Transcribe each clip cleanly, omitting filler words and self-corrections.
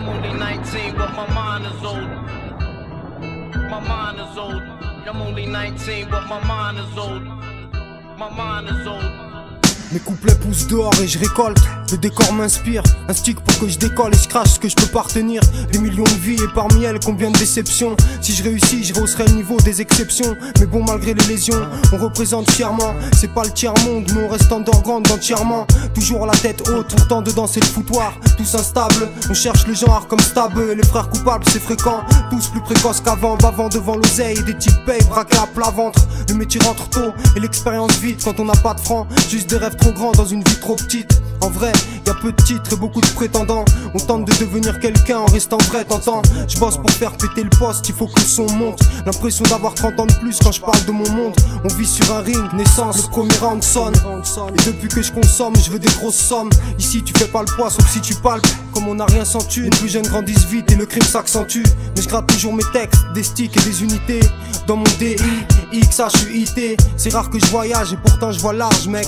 I'm only 19, but my mind is old. My mind is old. I'm only 19, but my mind is old. My mind is old. Mes couplets poussent dehors et je récolte. Le décor m'inspire, un stick pour que je décolle et je crache ce que je peux pas retenir. Des millions de vies et parmi elles combien de déceptions. Si je réussis, je rehausserai le niveau des exceptions. Mais bon, malgré les lésions, on représente fièrement. C'est pas le tiers-monde, mais on reste underground entièrement. Toujours la tête haute, pourtant dedans c'est le foutoir. Tous instables, on cherche le genre comme Stab. Les frères coupables c'est fréquent, tous plus précoces qu'avant. Bavant devant l'oseille, des types payent, braqués à plat ventre. Le métier rentre tôt et l'expérience vite quand on n'a pas de francs. Juste des rêves trop grands dans une vie trop petite. En vrai, y'a peu de titres et beaucoup de prétendants. On tente de devenir quelqu'un en restant vrai, t'entends. Je bosse pour faire péter le poste, il faut que le son monte. L'impression d'avoir 30 ans de plus quand je parle de mon monde. On vit sur un ring, naissance, le premier round sonne. Et depuis que je consomme, je veux des grosses sommes. Ici tu fais pas le poids sauf si tu palpes. Comme on n'a rien sans thune, les plus jeunes grandissent vite et le crime s'accentue. Mais je gratte toujours mes textes, des sticks et des unités. Dans mon DI, XHUIT. C'est rare que je voyage et pourtant je vois large mec.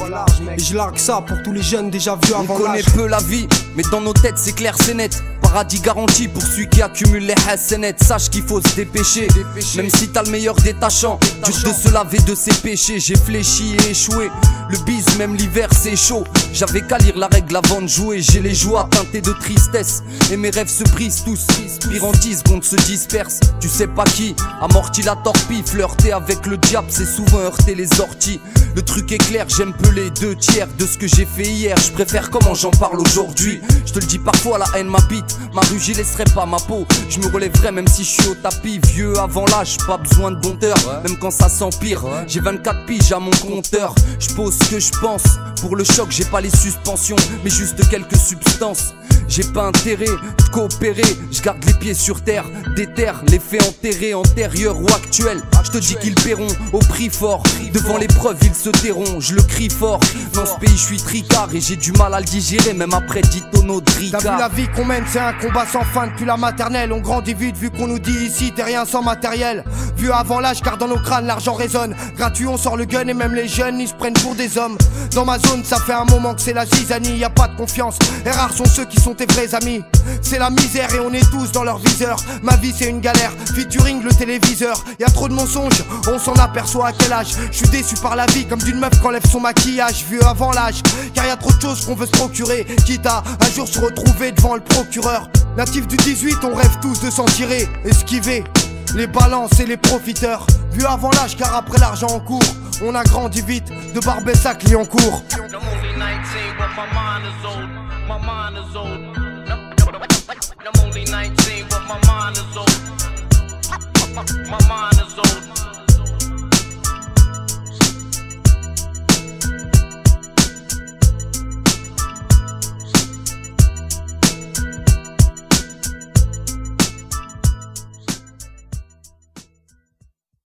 Et je largue ça pour tous les jeunes déjà vus avant l'âge. On connaît peu la vie, mais dans nos têtes c'est clair, c'est net. Paradis garanti pour celui qui accumule les hassanettes. Sache qu'il faut se dépêcher, même si t'as le meilleur détachant. Dur de se laver de ses péchés. J'ai fléchi et échoué. Le bise, même l'hiver c'est chaud. J'avais qu'à lire la règle avant de jouer. J'ai les joies teintées de tristesse et mes rêves se brisent tous. Pire en 10 secondes se disperse. Tu sais pas qui amortit la torpille. Flirter avec le diable c'est souvent heurter les orties. Le truc est clair, j'aime peu les 2/3 de ce que j'ai fait hier. Je préfère comment j'en parle aujourd'hui. Je te le dis parfois, la haine m'habite. Ma rue j'y laisserai pas ma peau. Je me relèverai même si je suis au tapis. Vieux avant l'âge, pas besoin de bonheur. Même quand ça s'empire, j'ai 24 piges à mon compteur. Je pose ce que je pense. Pour le choc j'ai pas les suspensions, mais juste quelques substances. J'ai pas intérêt de coopérer. Je garde les pieds sur terre, déterre les faits enterrés, antérieurs ou actuels. Je te dis qu'ils paieront au prix fort. Devant l'épreuve ils se tairont, je le crie fort. Dans ce pays je suis tricard et j'ai du mal à le digérer, même après 10 tonneaux de ricard. T'as vu la vie qu'on mène, c'est un combat sans fin depuis la maternelle. On grandit vite vu qu'on nous dit ici t'es rien sans matériel. Vu avant l'âge car dans nos crânes l'argent résonne. Gratuit on sort le gun et même les jeunes ils se prennent pour des hommes. Dans ma zone ça fait un moment que c'est la zizanie. Y a pas de confiance et rares sont ceux qui sont tes vrais amis. C'est la misère et on est tous dans leur viseur. Ma vie c'est une galère, featuring le téléviseur. Y a trop de mensonges, on s'en aperçoit à quel âge. Je suis déçu par la vie comme d'une meuf qui enlève son maquillage. Vieux avant l'âge, car y a trop de choses qu'on veut se procurer. Quitte à un jour se retrouver devant le procureur. Natif du 18 on rêve tous de s'en tirer. Esquiver les balances et les profiteurs. Vieux avant l'âge car après l'argent en cours. On a grandi vite de Barbès à Clignancourt. I'm only 19, but my mind is old. My mind is